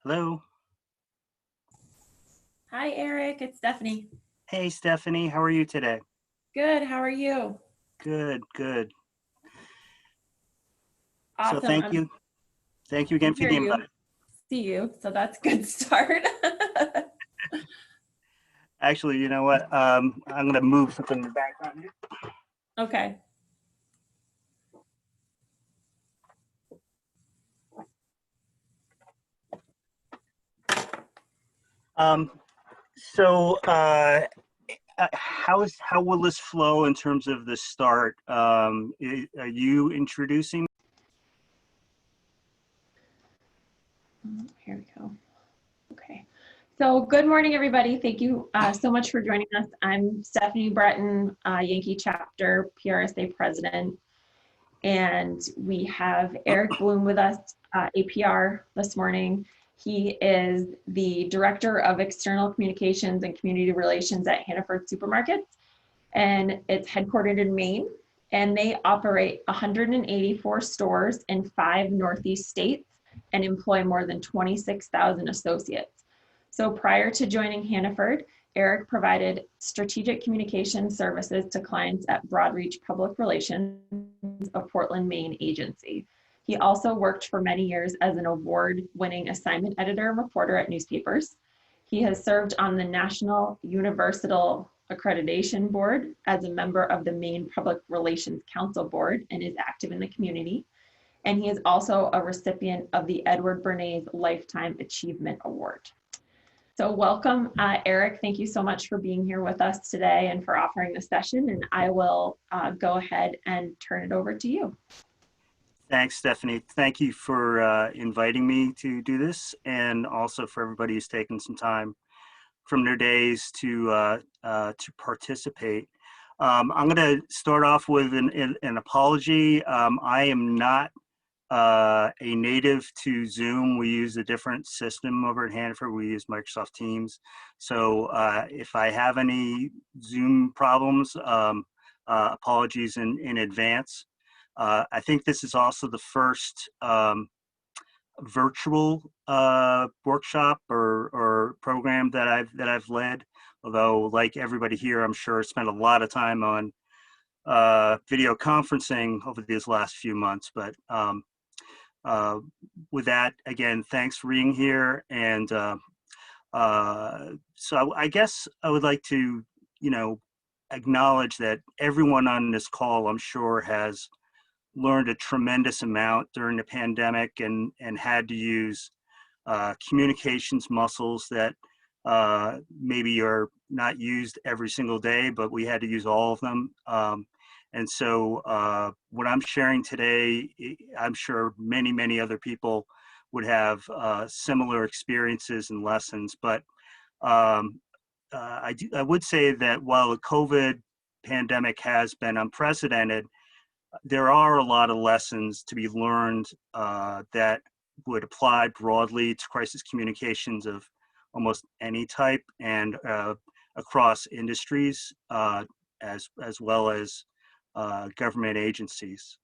Hello. Hi, Eric. It's Stephanie. Hey, Stephanie. How are you today? Good. How are you? Good, good. So Awesome. thank you. Thank you I again for hear the you, invite. see you. So that's a good start. Actually, you know what? I'm going to move something in the background here. Okay. Um, so how will this flow in terms of the start? Are you introducing? Here we go. Okay. So good morning, everybody. Thank you so much for joining us. I'm Stephanie Breton, Yankee Chapter PRSA President, and we have Eric Blom with us, APR, this morning. He is the Director of External Communications and Community Relations at Hannaford Supermarkets, and it's headquartered in Maine. And they operate 184 stores in 5 Northeast states and employ more than 26,000 associates. So prior to joining Hannaford, Eric provided strategic communication services to clients at Broadreach Public Relations, a Portland, Maine agency. He also worked for many years as an award-winning assignment editor and reporter at newspapers. He has served on the National Universal Accreditation Board as a member of the Maine Public Relations Council Board and is active in the community. And he is also a recipient of the Edward Bernays Lifetime Achievement Award. So welcome, Eric. Thank you so much for being here with us today and for offering the session. And I will go ahead and turn it over to you. Thanks, Stephanie. Thank you for inviting me to do this, and also for everybody who's taken some time from their days to participate. I'm going to start off with an apology. I am not a native to Zoom. We use a different system over at Hannaford. We use Microsoft Teams. So if I have any Zoom problems, apologies in advance. I think this is also the first virtual workshop or program that I've led. Although, like everybody here, I'm sure spent a lot of time on video conferencing over these last few months. But with that, again, thanks for being here. And so I guess I would like to, acknowledge that everyone on this call, I'm sure, has learned a tremendous amount during the pandemic and had to use communications muscles that maybe are not used every single day, but we had to use all of them. And so what I'm sharing today, I'm sure many other people would have similar experiences and lessons. But I would say that while the COVID pandemic has been unprecedented, there are a lot of lessons to be learned that would apply broadly to crisis communications of almost any type and across industries as well as government agencies.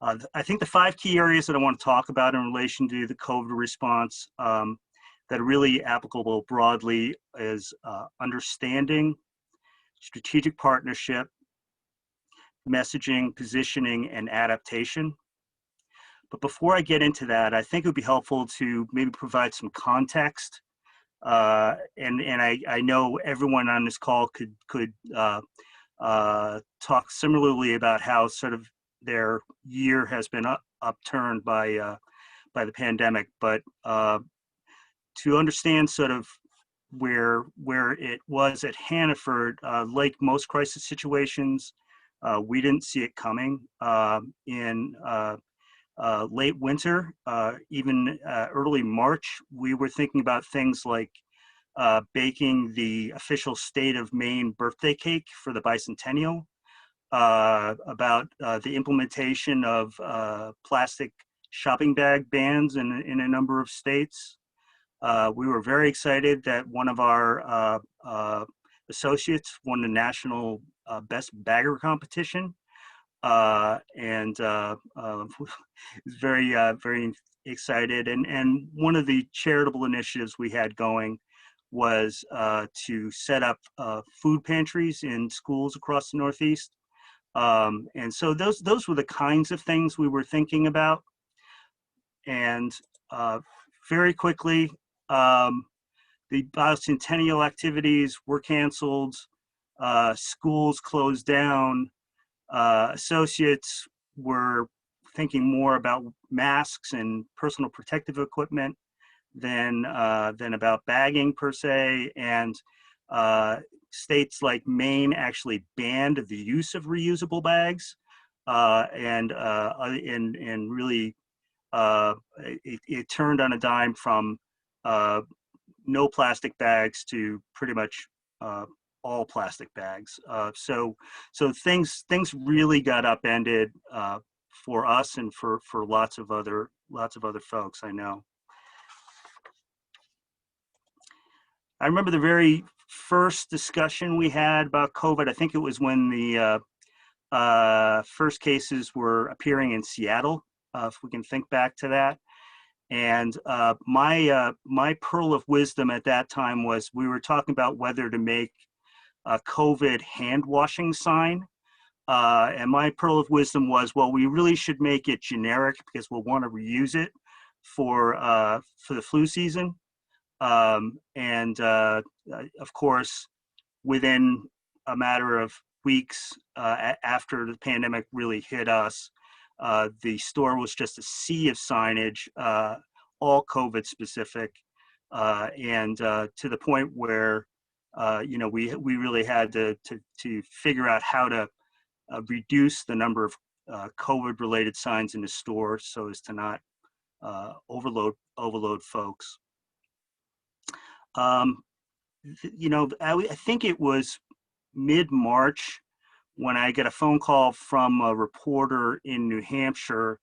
I think the 5 key areas that I want to talk about in relation to the COVID response that are really applicable broadly is understanding, strategic partnership, messaging, positioning, and adaptation. But before I get into that, I think it would be helpful to maybe provide some context. And I know everyone on this call could talk similarly about how sort of their year has been upturned by the pandemic. But to understand sort of where it was at Hannaford, like most crisis situations, we didn't see it coming. In late winter, even early March, we were thinking about things like baking the official state of Maine birthday cake for the bicentennial, about the implementation of plastic shopping bag bans in a number of states. We were very excited that one of our associates won the national best bagger competition. and was very excited. And one of the charitable initiatives we had going was to set up food pantries in schools across the Northeast. And so those were the kinds of things we were thinking about. And very quickly, the bicentennial activities were canceled. Schools closed down. Associates were thinking more about masks and personal protective equipment than about bagging per se. And states like Maine actually banned the use of reusable bags, and really it turned on a dime from no plastic bags to pretty much all plastic bags. So things really got upended for us and for lots of other folks I know. I remember the very first discussion we had about COVID. I think it was when the first cases were appearing in Seattle, if we can think back to that. And my pearl of wisdom at that time was we were talking about whether to make a COVID hand washing sign. And my pearl of wisdom was, well, we really should make it generic because we'll want to reuse it for the flu season. And of course, within a matter of weeks after the pandemic really hit us, the store was just a sea of signage, all COVID specific, and to the point where we really had to figure out how to reduce the number of COVID related signs in the store so as to not overload folks. I think it was mid-March when I get a phone call from a reporter in New Hampshire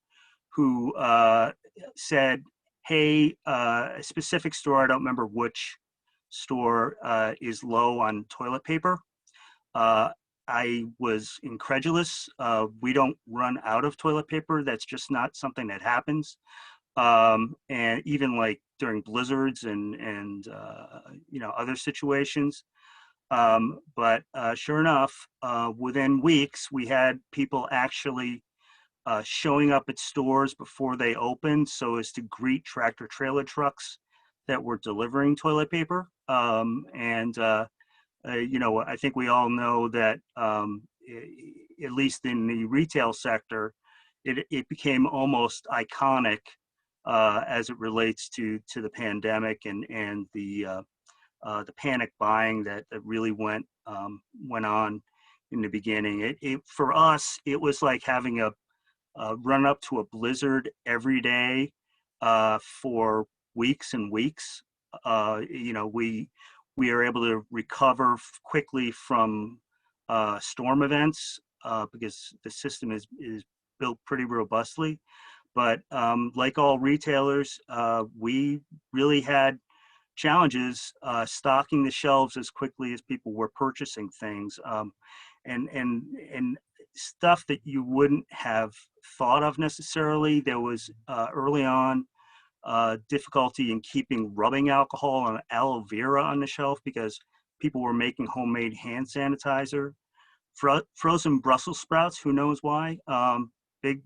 who said, hey, a specific store, I don't remember which store, is low on toilet paper. I was incredulous. We don't run out of toilet paper. That's just not something that happens. And even like during blizzards and other situations. But sure enough, within weeks, we had people actually showing up at stores before they opened so as to greet tractor trailer trucks that were delivering toilet paper. I think we all know that at least in the retail sector, it became almost iconic as it relates to the pandemic and the panic buying that really went on in the beginning. For us, it was like having a run up to a blizzard every day for weeks and weeks. We are able to recover quickly from storm events because the system is built pretty robustly. But like all retailers, we really had challenges stocking the shelves as quickly as people were purchasing things, and stuff that you wouldn't have thought of necessarily. There was early on difficulty in keeping rubbing alcohol and aloe vera on the shelf because people were making homemade hand sanitizer. Frozen Brussels sprouts, who knows why? Big,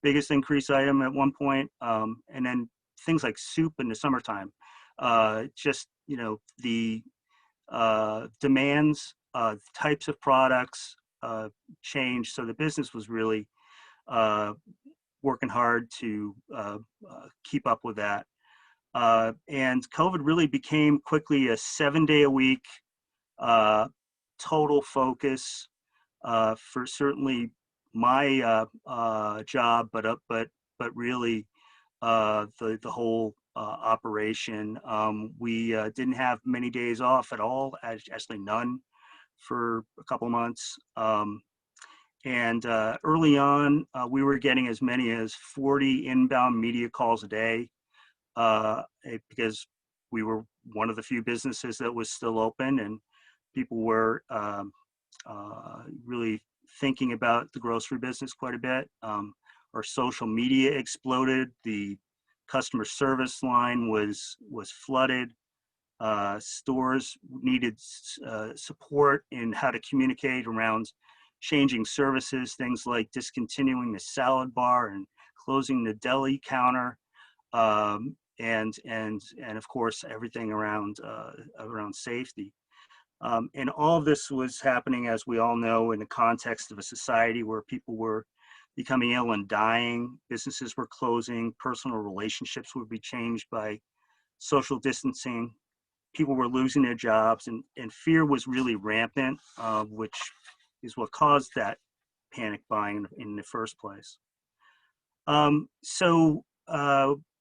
biggest increase item at one point. And then things like soup in the summertime. The demands, types of products changed. So the business was really working hard to keep up with that. And COVID really became quickly a 7-day-a-week total focus for certainly my job, but really the whole operation. We didn't have many days off at all, actually none for a couple of months. And early on, we were getting as many as 40 inbound media calls a day because we were one of the few businesses that was still open, and people were really thinking about the grocery business quite a bit. Our social media exploded. The customer service line was flooded. Stores needed support in how to communicate around changing services, things like discontinuing the salad bar and closing the deli counter, and of course everything around safety. And all of this was happening, as we all know, in the context of a society where people were becoming ill and dying, businesses were closing, personal relationships would be changed by social distancing, people were losing their jobs, and fear was really rampant, which is what caused that panic buying in the first place.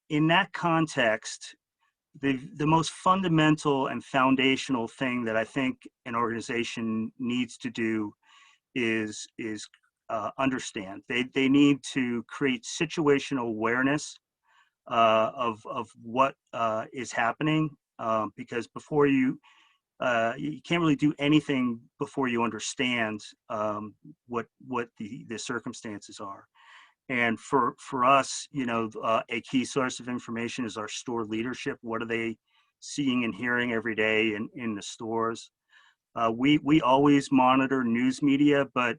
In that context, the most fundamental and foundational thing that I think an organization needs to do is understand. They need to create situational awareness of what is happening, because before you can't really do anything before you understand what the circumstances are. And for us, a key source of information is our store leadership. What are they seeing and hearing every day in the stores? We always monitor news media, but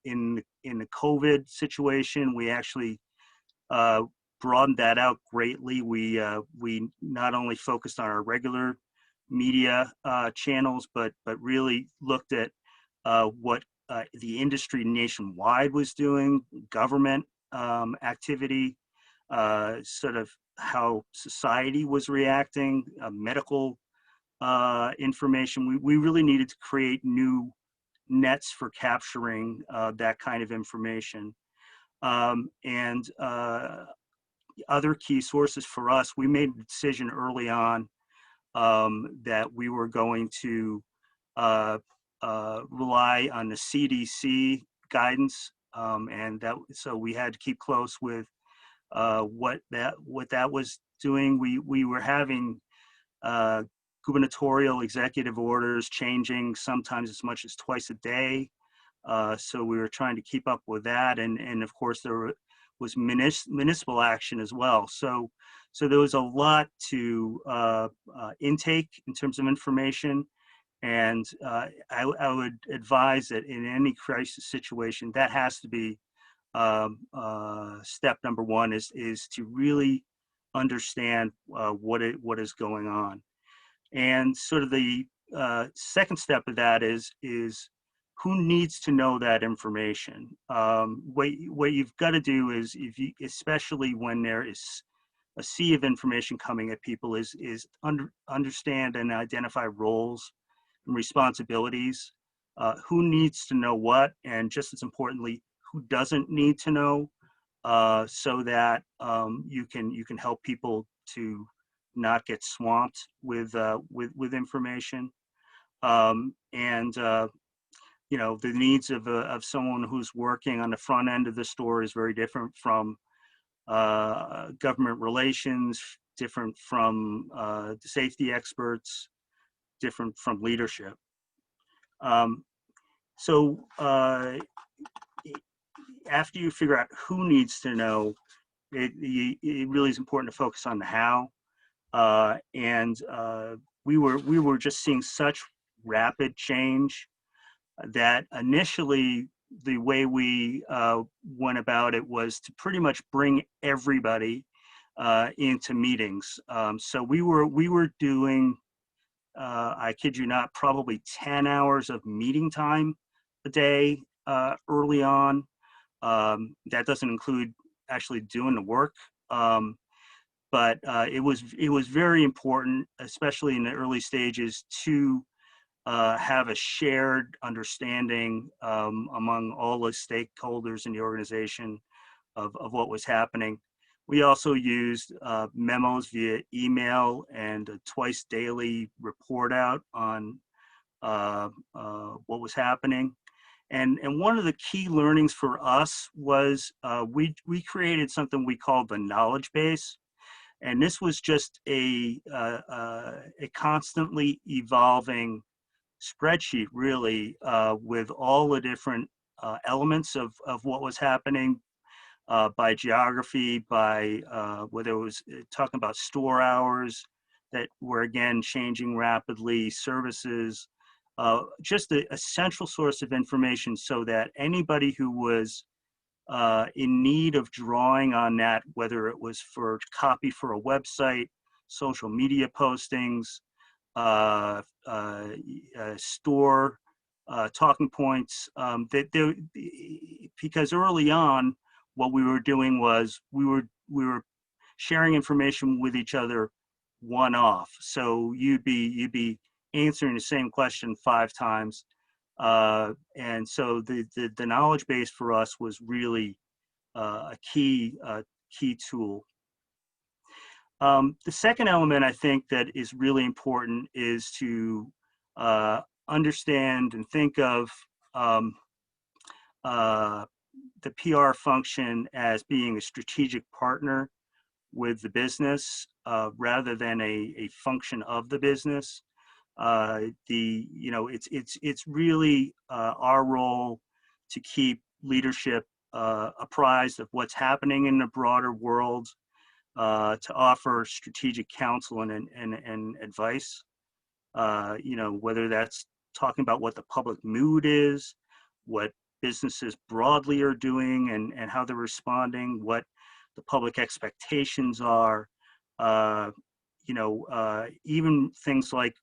in the COVID situation, we actually broadened that out greatly. We not only focused on our regular media channels, but really looked at what the industry nationwide was doing, government activity, sort of how society was reacting, medical information. We really needed to create new nets for capturing that kind of information. And other key sources for us, we made a decision early on that we were going to rely on the CDC guidance, and so we had to keep close with what that was doing. We were having gubernatorial executive orders changing sometimes as much as twice a day, so we were trying to keep up with that, and of course there was municipal action as well. So there was a lot to intake in terms of information. And I would advise that in any crisis situation, that has to be step number one, is to really understand what is going on. And sort of the second step of that is who needs to know that information. What you've got to do is, especially when there is a sea of information coming at people, is understand and identify roles and responsibilities. Who needs to know what, and just as importantly, who doesn't need to know, so that you can help people to not get swamped with information. The needs of someone who's working on the front end of the store is very different from government relations, different from the safety experts, different from leadership. After you figure out who needs to know, it really is important to focus on the how. We were just seeing such rapid change that initially the way we went about it was to pretty much bring everybody into meetings. So we were doing, I kid you not, probably 10 hours of meeting time a day early on. That doesn't include actually doing the work. But it was very important, especially in the early stages, to have a shared understanding among all the stakeholders in the organization of what was happening. We also used memos via email and a twice daily report out on what was happening. And one of the key learnings for us was we created something we called the knowledge base. And this was just a constantly evolving spreadsheet, really, with all the different elements of what was happening by geography, by whether it was talking about store hours that were again changing rapidly, services, just a central source of information so that anybody who was in need of drawing on that, whether it was for copy for a website, social media postings, store talking points, because early on, what we were doing was we were sharing information with each other one off. So you'd be answering the same question 5 times. And so the knowledge base for us was really a key tool. The second element I think that is really important is to understand and think of the PR function as being a strategic partner with the business rather than a function of the business. It's really our role to keep leadership apprised of what's happening in the broader world, to offer strategic counsel and advice. Whether that's talking about what the public mood is, what businesses broadly are doing and how they're responding, what the public expectations are, even things like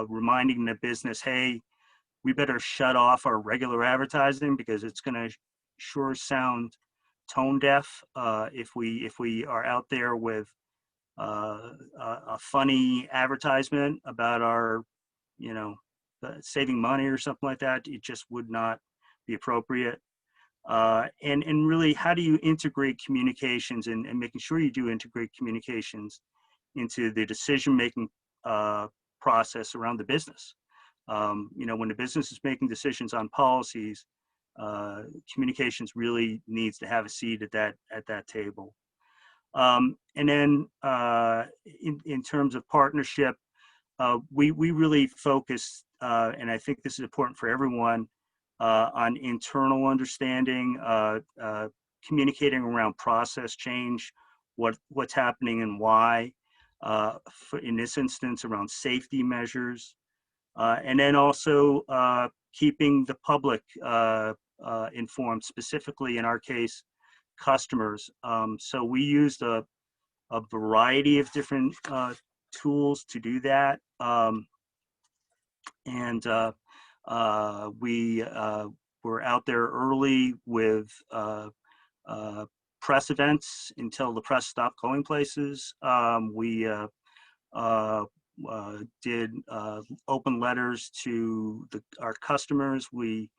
reminding the business, hey, we better shut off our regular advertising because it's going to sure sound tone deaf if we are out there with a funny advertisement about our, saving money or something like that. It just would not be appropriate. And really, how do you integrate communications and making sure you do integrate communications into the decision-making process around the business? When the business is making decisions on policies, communications really needs to have a seat at that table. And then in terms of partnership, we really focus, and I think this is important for everyone, on internal understanding, communicating around process change, what's happening and why, in this instance around safety measures, and then also keeping the public informed, specifically in our case, customers. So we used a variety of different tools to do that. We were out there early with press events until the press stopped going places. We did open letters to our customers. We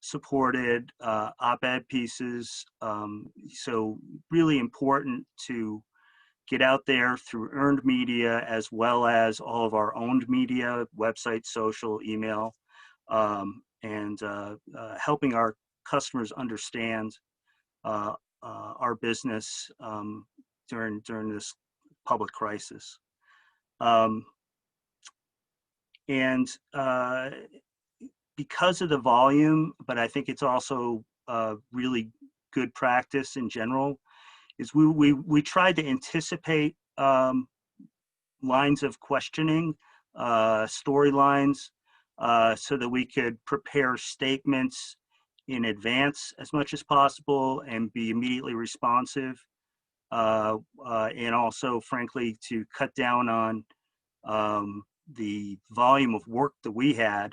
supported op-ed pieces. So really important to get out there through earned media as well as all of our owned media, website, social, email, and helping our customers understand our business during this public crisis. Because of the volume, but I think it's also really good practice in general, is we tried to anticipate lines of questioning, storylines, so that we could prepare statements in advance as much as possible and be immediately responsive, and also, frankly, to cut down on the volume of work that we had.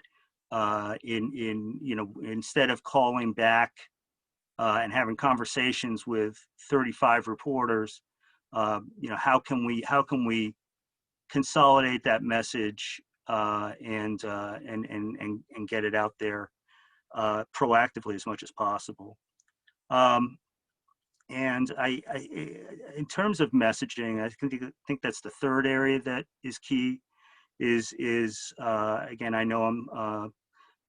Instead of calling back and having conversations with 35 reporters, how can we consolidate that message and get it out there proactively as much as possible. And in terms of messaging, I think that's the third area that is key. Is again, I know I'm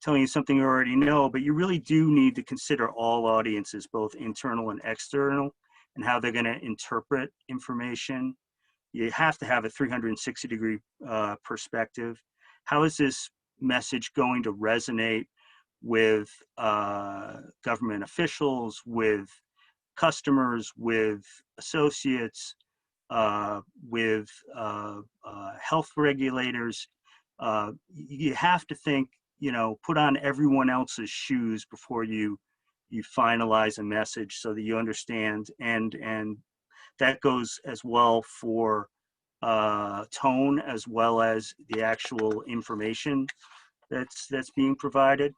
telling you something you already know, but you really do need to consider all audiences, both internal and external, and how they're going to interpret information. You have to have a 360-degree perspective. How is this message going to resonate with government officials, with customers, with associates, with health regulators. You have to think, put on everyone else's shoes before you finalize a message so that you understand, and that goes as well for tone as well as the actual information that's being provided.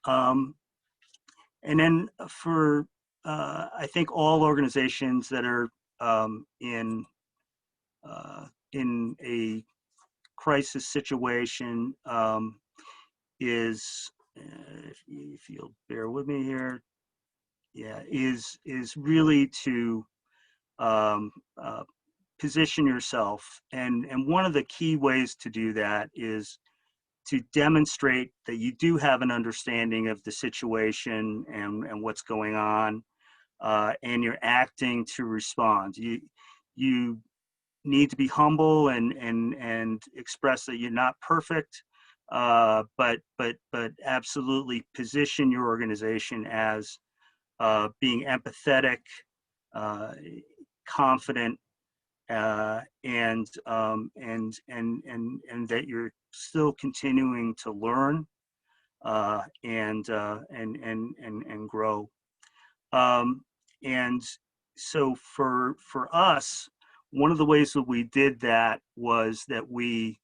And then for I think all organizations that are in a crisis situation is, if you'll bear with me here, yeah, is really to position yourself, and one of the key ways to do that is to demonstrate that you do have an understanding of the situation and what's going on, and you're acting to respond. You need to be humble and express that you're not perfect, but absolutely position your organization as being empathetic, confident, and that you're still continuing to learn and grow. And so for us, one of the ways that we did that was that we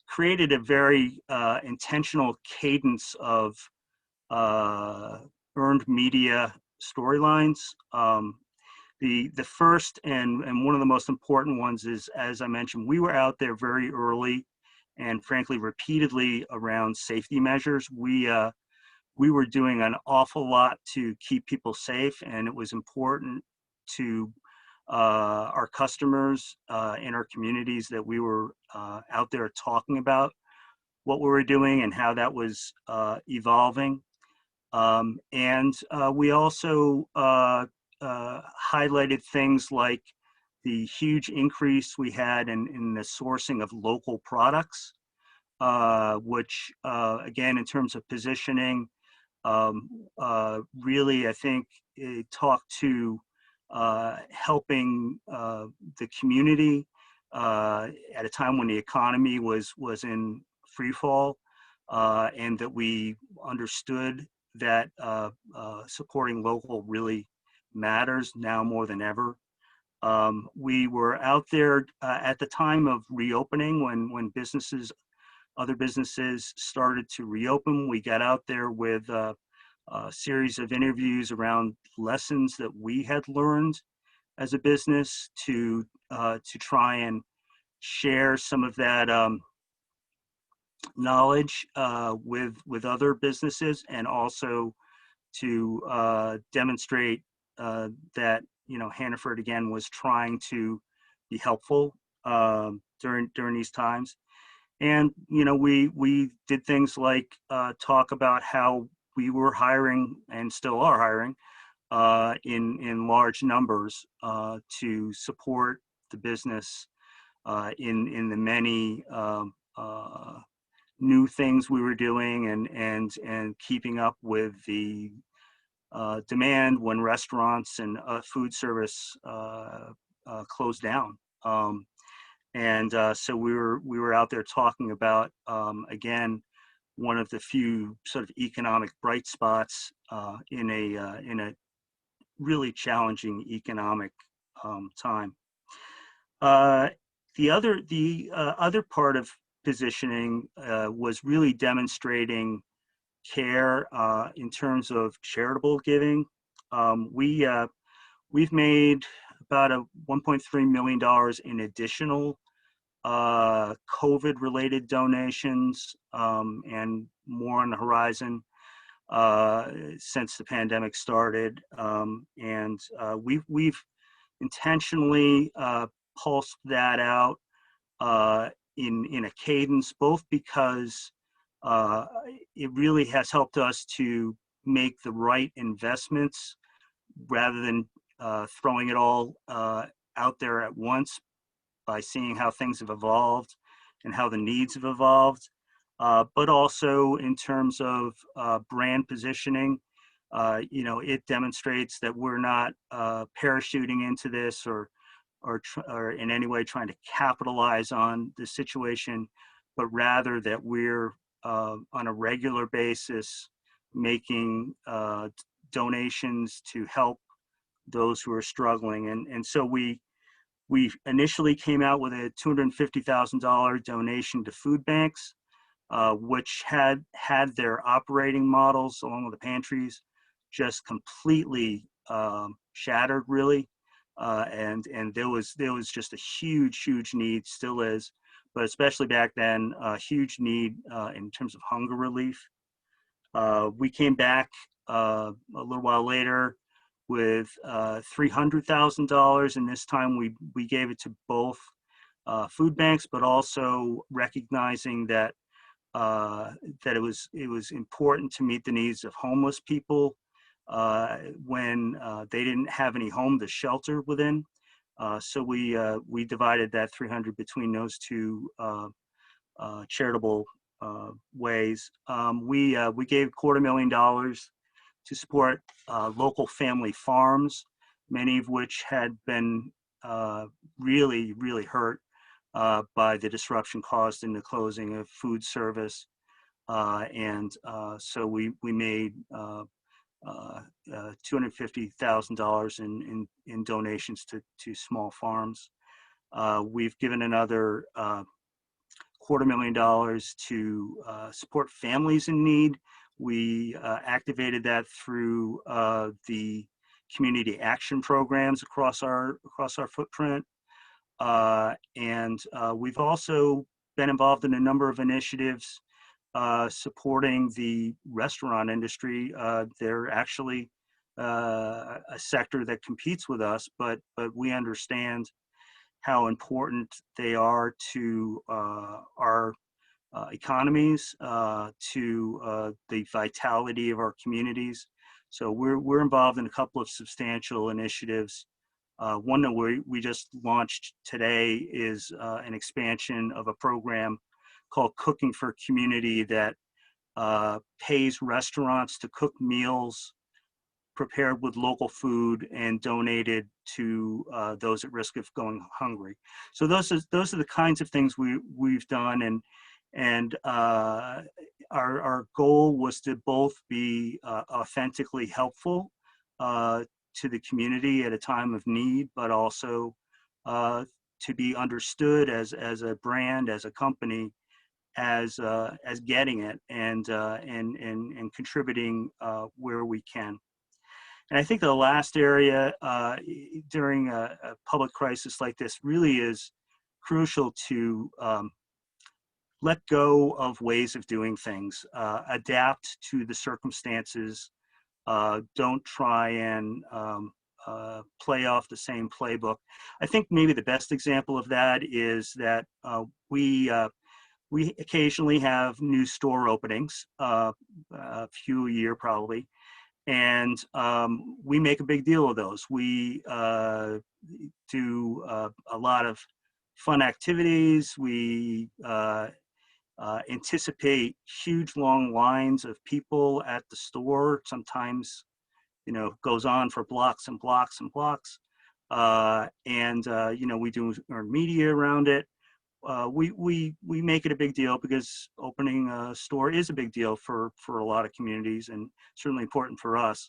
created a very intentional cadence of earned media storylines. The first and one of the most important ones is, as I mentioned, we were out there very early and frankly repeatedly around safety measures. We were doing an awful lot to keep people safe, and it was important to our customers in our communities that we were out there talking about what we were doing and how that was evolving. And we also highlighted things like the huge increase we had in the sourcing of local products, which again, in terms of positioning, really, I think it talked to helping the community at a time when the economy was in free fall, and that we understood that supporting local really matters now more than ever. We were out there at the time of reopening when other businesses started to reopen. We got out there with a series of interviews around lessons that we had learned as a business to try and share some of that knowledge with other businesses, and also to demonstrate that Hannaford again was trying to be helpful during these times. And we did things like talk about how we were hiring and still are hiring in large numbers to support the business in the many new things we were doing, and keeping up with the demand when restaurants and food service closed down. So we were out there talking about again, one of the few sort of economic bright spots in a really challenging economic time. The other part of positioning was really demonstrating care in terms of charitable giving. We've made about $1.3 million in additional COVID-related donations, and more on the horizon since the pandemic started. We've intentionally pulsed that out in a cadence, both because it really has helped us to make the right investments rather than throwing it all out there at once, by seeing how things have evolved and how the needs have evolved. but also in terms of brand positioning. It demonstrates that we're not parachuting into this or in any way trying to capitalize on the situation, but rather that we're on a regular basis making donations to help those who are struggling. And so we initially came out with a $250,000 donation to food banks, which had their operating models along with the pantries just completely shattered, really. And there was just a huge need, still is, but especially back then, a huge need in terms of hunger relief. We came back a little while later with $300,000, and this time we gave it to both food banks, but also recognizing that that it was important to meet the needs of homeless people when they didn't have any home to shelter within. So we divided that 300 between those two charitable ways. We gave $250,000 to support local family farms, many of which had been really hurt by the disruption caused in the closing of food service. So we made $250,000 in donations to small farms. We've given another $250,000 to support families in need. We activated that through the community action programs across our footprint. We've also been involved in a number of initiatives supporting the restaurant industry. They're actually a sector that competes with us, but we understand how important they are to our economies, to the vitality of our communities. So we're involved in a couple of substantial initiatives. One that we just launched today is an expansion of a program called Cooking for Community that pays restaurants to cook meals prepared with local food and donated to those at risk of going hungry. So those are the kinds of things we've done, and our goal was to both be authentically helpful to the community at a time of need, but also to be understood as a brand, as a company, as getting it and contributing where we can. And I think the last area during a public crisis like this really is crucial to let go of ways of doing things, adapt to the circumstances, don't try and play off the same playbook. I think maybe the best example of that is that we occasionally have new store openings, a few a year probably, and we make a big deal of those. We do a lot of fun activities. We anticipate huge long lines of people at the store. Sometimes, goes on for blocks and blocks and blocks. We do earn media around it. We make it a big deal because opening a store is a big deal for a lot of communities, and certainly important for us.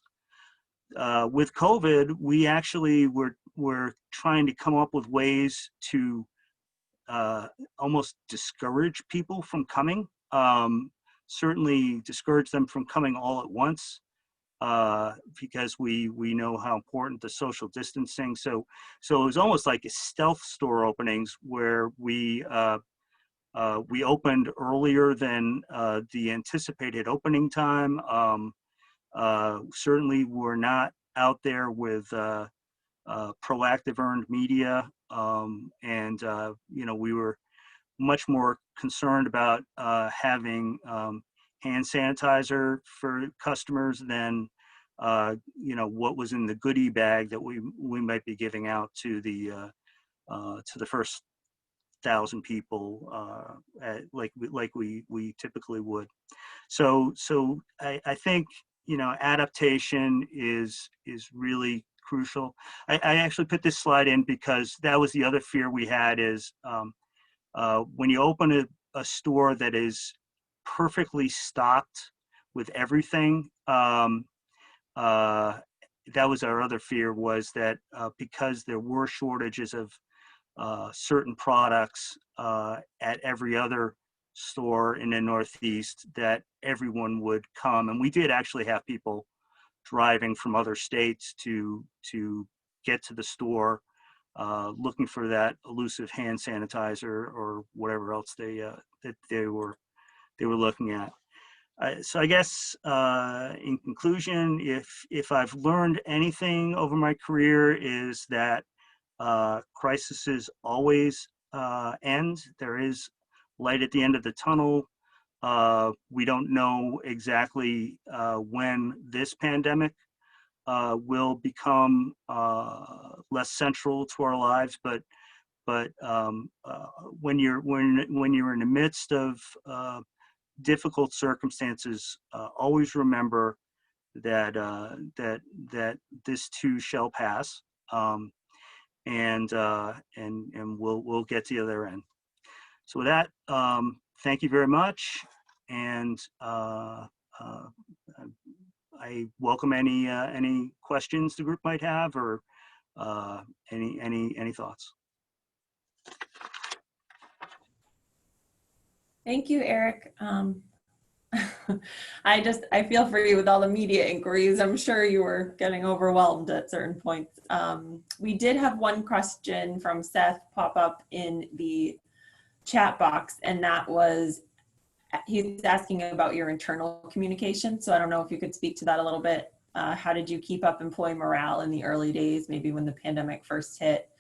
With COVID, we actually were trying to come up with ways to almost discourage people from coming. Certainly discourage them from coming all at once, because we know how important the social distancing. So it was almost like a stealth store openings where we opened earlier than the anticipated opening time. Certainly, we're not out there with proactive earned media, we were much more concerned about having hand sanitizer for customers than what was in the goodie bag that we might be giving out to the first 1,000 people like we typically would. So I think, you know, adaptation is really crucial. I actually put this slide in because that was the other fear we had is when you open a store that is perfectly stocked with everything, that was our other fear, was that because there were shortages of certain products at every other store in the Northeast, that everyone would come. And we did actually have people driving from other states to get to the store, looking for that elusive hand sanitizer or whatever else that they were looking at. So I guess in conclusion, if I've learned anything over my career, is that crises always end. There is light at the end of the tunnel. We don't know exactly when this pandemic will become less central to our lives, but when you're in the midst of difficult circumstances, always remember that that this too shall pass, and we'll get to the other end. So with that, thank you very much, and I welcome any questions the group might have, or any thoughts. Thank you, Eric. I feel for you with all the media inquiries. I'm sure you were getting overwhelmed at certain points. We did have one question from Seth pop up in the chat box, and that was, he's asking about your internal communication. So I don't know if you could speak to that a little bit. How did you keep up employee morale in the early days, maybe when the pandemic first hit?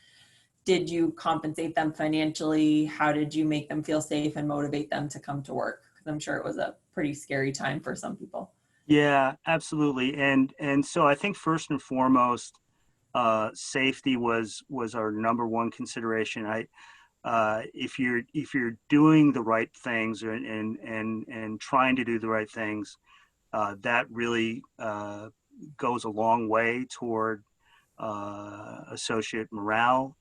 Did you compensate them financially? How did you make them feel safe and motivate them to come to work? Because I'm sure it was a pretty scary time for some people. Yeah, absolutely. And so I think first and foremost, safety was our number one consideration. If you're doing the right things and trying to do the right things, that really goes a long way toward associate morale,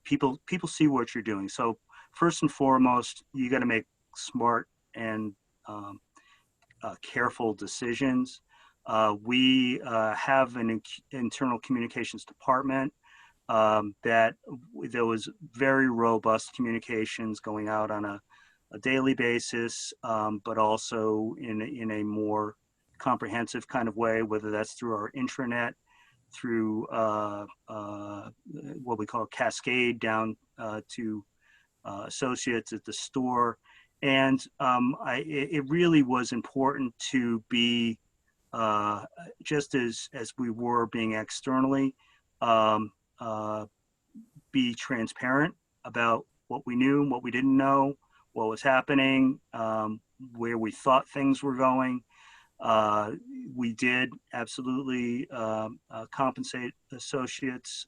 people see what you're doing. So first and foremost, you got to make smart and careful decisions. We have an internal communications department that there was very robust communications going out on a daily basis, but also in a more comprehensive kind of way, whether that's through our intranet, through what we call cascade down to associates at the store. And it really was important to be just as we were being externally, be transparent about what we knew, what we didn't know, what was happening, where we thought things were going. We did absolutely compensate associates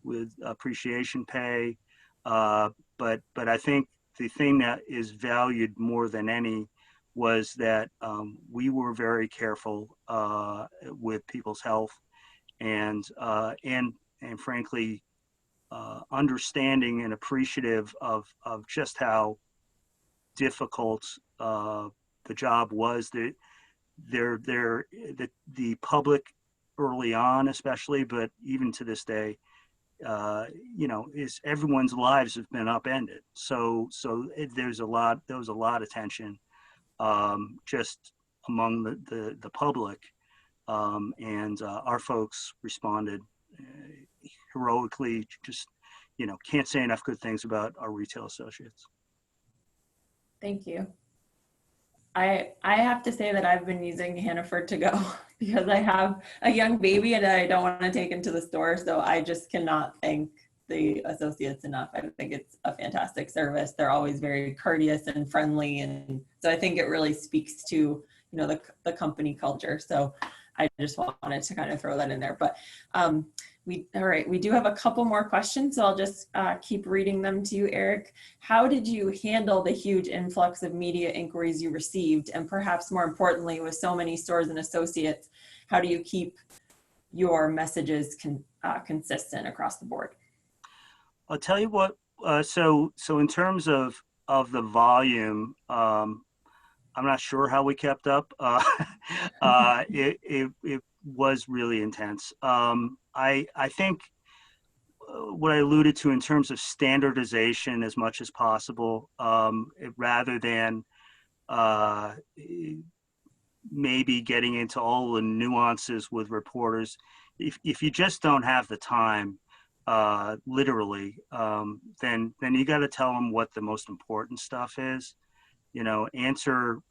with appreciation pay, but I think the thing that is valued more than any was that we were very careful with people's health, and frankly understanding and appreciative of just how difficult the job was. The public early on, especially, but even to this day, is everyone's lives have been upended. So there was a lot of tension just among the public, and our folks responded heroically. Just, can't say enough good things about our retail associates. Thank you. I have to say that I've been using Hannaford to go because I have a young baby and I don't want to take him to the store. So I just cannot thank the associates enough. I think it's a fantastic service. They're always very courteous and friendly. And so I think it really speaks to, the company culture. So I just wanted to kind of throw that in there. But all right, we do have a couple more questions, so I'll just keep reading them to you, Eric. How did you handle the huge influx of media inquiries you received? And perhaps more importantly, with so many stores and associates, how do you keep your messages consistent across the board? I'll tell you what. So in terms of the volume, I'm not sure how we kept up. It was really intense. I think what I alluded to in terms of standardization as much as possible, rather than uh, maybe getting into all the nuances with reporters. If you just don't have the time, literally, then you got to tell them what the most important stuff is. You know, answer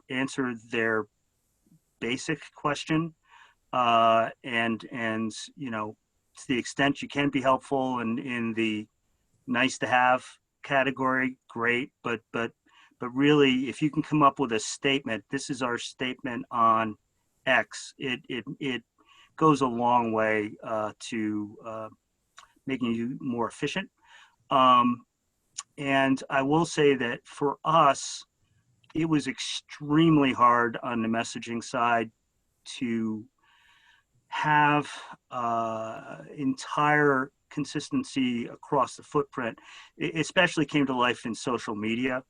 their basic question, and you know, to the extent you can be helpful in the nice to have category, great. But really, if you can come up with a statement, this is our statement on X. It goes a long way to making you more efficient. Um, and I will say that for us, it was extremely hard on the messaging side to have entire consistency across the footprint. It especially came to life in social media.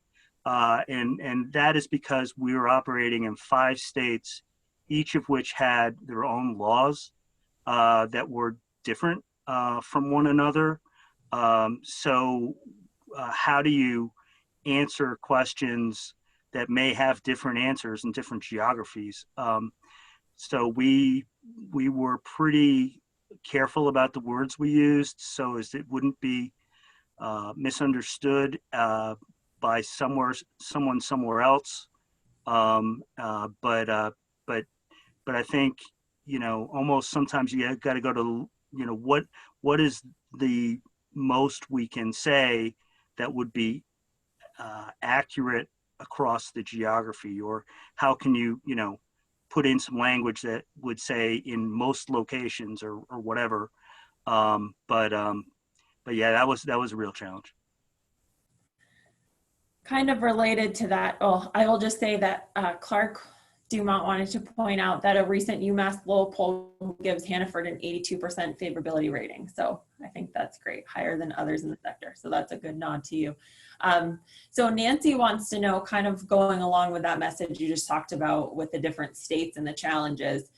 And that is because we were operating in 5 states, each of which had their own laws that were different from one another. So how do you answer questions that may have different answers in different geographies? So we were pretty careful about the words we used so as it wouldn't be misunderstood by someone somewhere else. Um, uh, but uh, but but I think, you know, almost sometimes you got to go to, you know, what is the most we can say that would be accurate across the geography, or how can you know, put in some language that would say in most locations, or whatever. Um, but um, but yeah, that was a real challenge. Kind of related to that, oh, I will just say that Clark Dumont wanted to point out that a recent UMass Lowell poll gives Hannaford an 82% favorability rating. So I think that's great, higher than others in the sector. So that's a good nod to you. So Nancy wants to know, kind of going along with that message you just talked about with the different states and the challenges,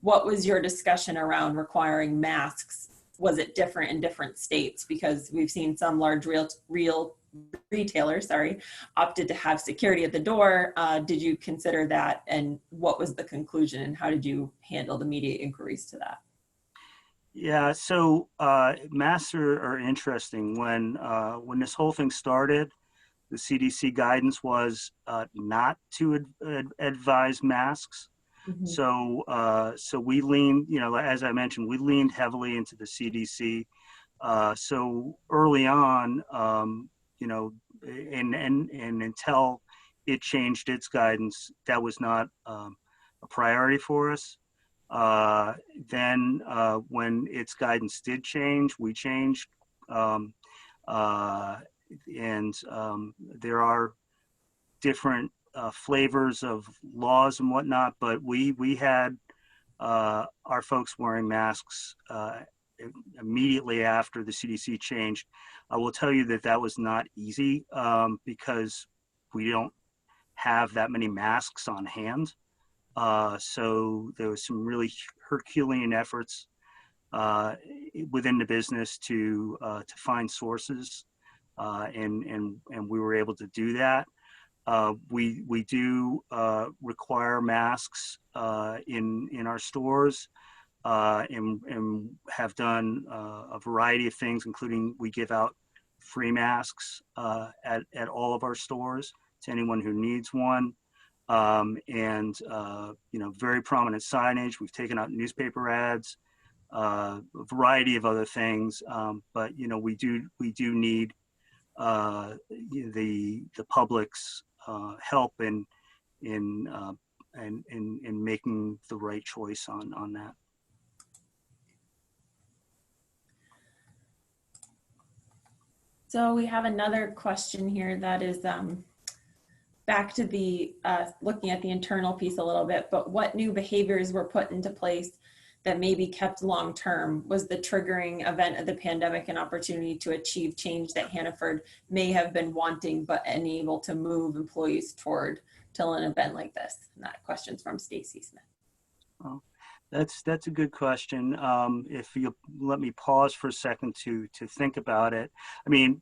what was your discussion around requiring masks? Was it different in different states? Because we've seen some large real retailers, opted to have security at the door. Did you consider that, and what was the conclusion, and how did you handle the media inquiries to that? Yeah, so masks are interesting. When this whole thing started, the CDC guidance was not to advise masks. Mhm. So we leaned, you know, as I mentioned, we leaned heavily into the CDC. So early on, you know, and until it changed its guidance, that was not a priority for us. Uh, then when its guidance did change, we changed. Um, uh, and there are different flavors of laws and whatnot, but we had our folks wearing masks immediately after the CDC changed. I will tell you that that was not easy because we don't have that many masks on hand. So there was some really Herculean efforts uh, within the business to find sources, and we were able to do that. We do require masks in our stores, and have done a variety of things, including we give out free masks at all of our stores to anyone who needs one. And you know, very prominent signage. We've taken out newspaper ads, a variety of other things. But you know, we do need the public's help in and making the right choice on that. So we have another question here that is back to the looking at the internal piece a little bit, but what new behaviors were put into place that may be kept long term? Was the triggering event of the pandemic an opportunity to achieve change that Hannaford may have been wanting but unable to move employees toward till an event like this? And that question's from Stacy Smith. Oh, that's a good question. If you let me pause for a second to think about it. I mean,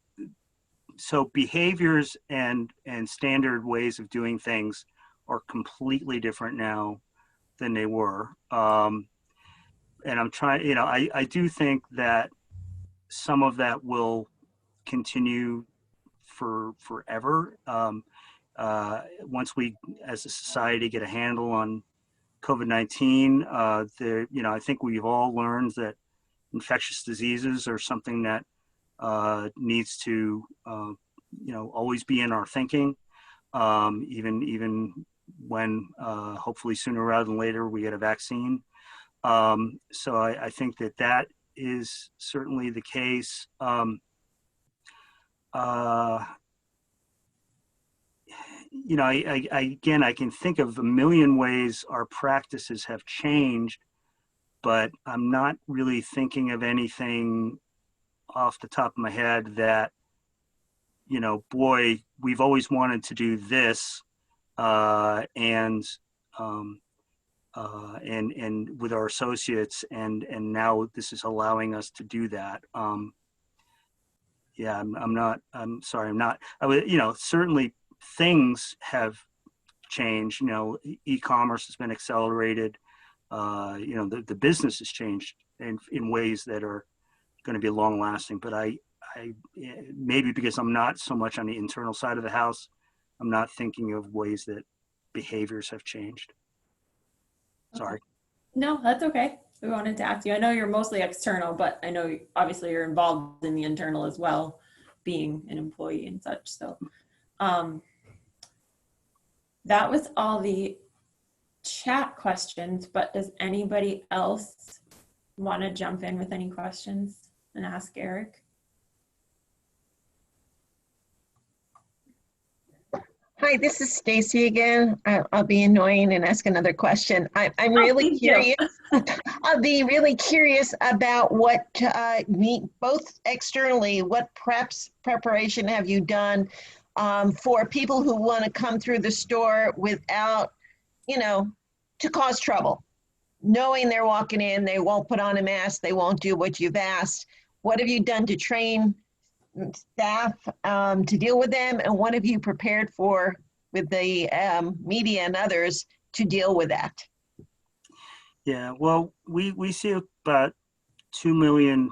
so behaviors and standard ways of doing things are completely different now than they were. And I'm trying, you know, I do think that some of that will continue for forever. Once we, as a society, get a handle on COVID-19, you know, I think we've all learned that infectious diseases are something that needs to, you know, always be in our thinking, even when hopefully sooner rather than later we get a vaccine. So I think that is certainly the case. You know, again, I can think of a million ways our practices have changed, but I'm not really thinking of anything off the top of my head that, you know, boy, we've always wanted to do this, and with our associates, and now this is allowing us to do that. Yeah, I'm sorry, I'm not. I would, you know, certainly things have changed. You know, e-commerce has been accelerated. You know, the business has changed in ways that are going to be long lasting. But I maybe because I'm not so much on the internal side of the house, I'm not thinking of ways that behaviors have changed. Sorry. No, that's okay. We wanted to ask you. I know you're mostly external, but I know obviously you're involved in the internal as well, being an employee and such. So that was all the chat questions, but does anybody else want to jump in with any questions and ask Eric? Hi, this is Stacy again. I'll be annoying and ask another question. I'm really curious. I'll be really curious about what both externally, what preparation have you done for people who want to come through the store without, you know, to cause trouble, knowing they're walking in, they won't put on a mask, they won't do what you've asked. What have you done to train staff to deal with them, and what have you prepared for with the media and others to deal with that? Yeah, well, we see about 2 million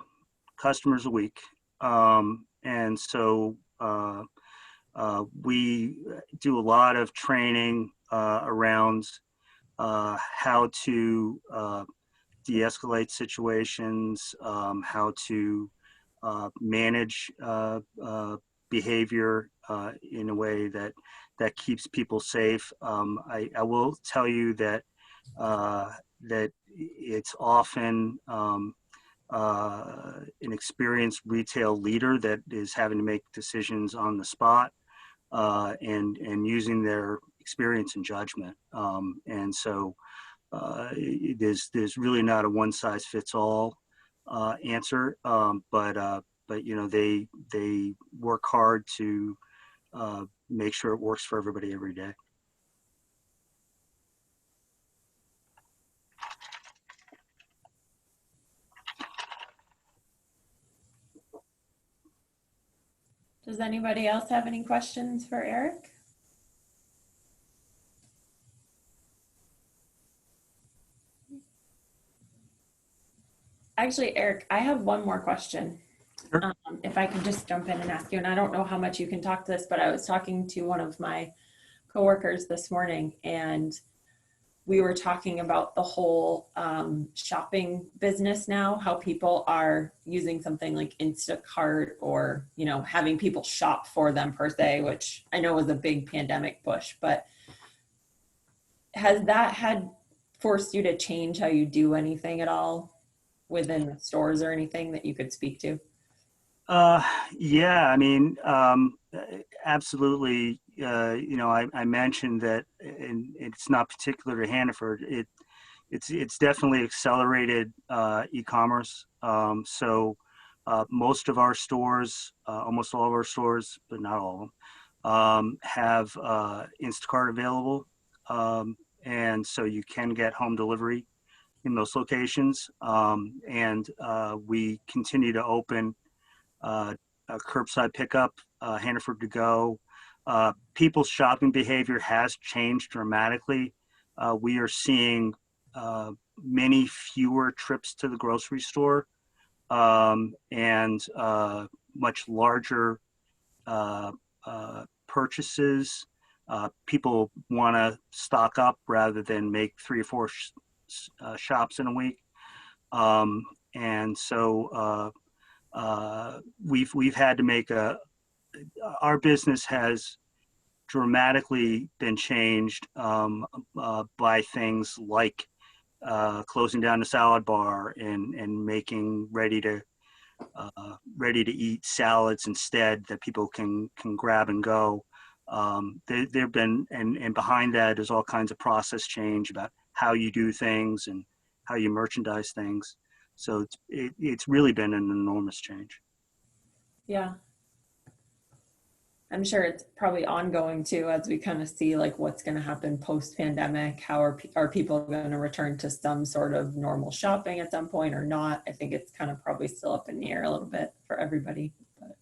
customers a week, and so we do a lot of training around how to de-escalate situations, how to manage behavior in a way that keeps people safe. I will tell you that that it's often an experienced retail leader that is having to make decisions on the spot and using their experience and judgment. And so there's really not a one size fits all answer, but you know, they work hard to make sure it works for everybody every day. Does anybody else have any questions for Eric? Actually, Eric, I have one more question. Sure. If I could just jump in and ask you, and I don't know how much you can talk to this, but I was talking to one of my coworkers this morning, and we were talking about the whole shopping business now, how people are using something like Instacart, or, you know, having people shop for them per se, which I know was a big pandemic push. But has that had forced you to change how you do anything at all within the stores or anything that you could speak to? Yeah, I mean, absolutely. I mentioned that, and it's not particular to Hannaford. It's definitely accelerated e-commerce. Most of our stores, almost all of our stores, but not all of them, have Instacart available, and so you can get home delivery in those locations. And we continue to open curbside pickup, Hannaford to go. People's shopping behavior has changed dramatically. We are seeing many fewer trips to the grocery store, and much larger purchases. People want to stock up rather than make 3 or 4 shops in a week. And so we've had to make our business has dramatically been changed by things like closing down the salad bar and making ready to eat salads instead that people can grab and go. There've been, and behind that is all kinds of process change about how you do things and how you merchandise things. So it's really been an enormous change. Yeah. I'm sure it's probably ongoing too, as we kind of see like what's going to happen post-pandemic. How are people going to return to some sort of normal shopping at some point or not? I think it's kind of probably still up in the air a little bit for everybody. But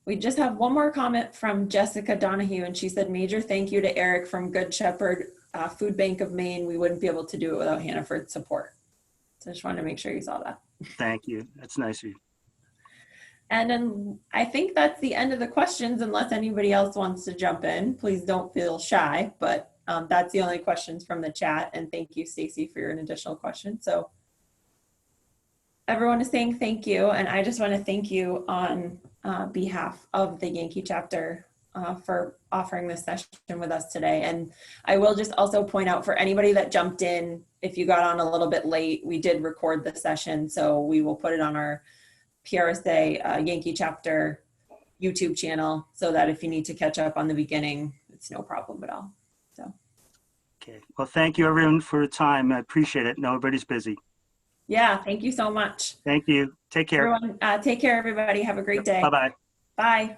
we just have one more comment from Jessica Donahue, and she said, "Major thank you to Eric from Good Shepherd Food Bank of Maine. We wouldn't be able to do it without Hannaford's support." So I just wanted to make sure you saw that. Thank you. That's nice of you. And then I think that's the end of the questions, unless anybody else wants to jump in. Please don't feel shy, but that's the only questions from the chat. And thank you, Stacy, for an additional question. So everyone is saying thank you. And I just want to thank you on behalf of the Yankee chapter for offering this session with us today. And I will just also point out for anybody that jumped in, if you got on a little bit late, we did record the session. So we will put it on our PRSA Yankee chapter YouTube channel so that if you need to catch up on the beginning, it's no problem at all. So. Okay. Well, thank you everyone for your time. I appreciate it. No, everybody's busy. Yeah. Thank you so much. Thank you. Take care. Everyone, take care, everybody. Have a great day. Bye-bye. Bye.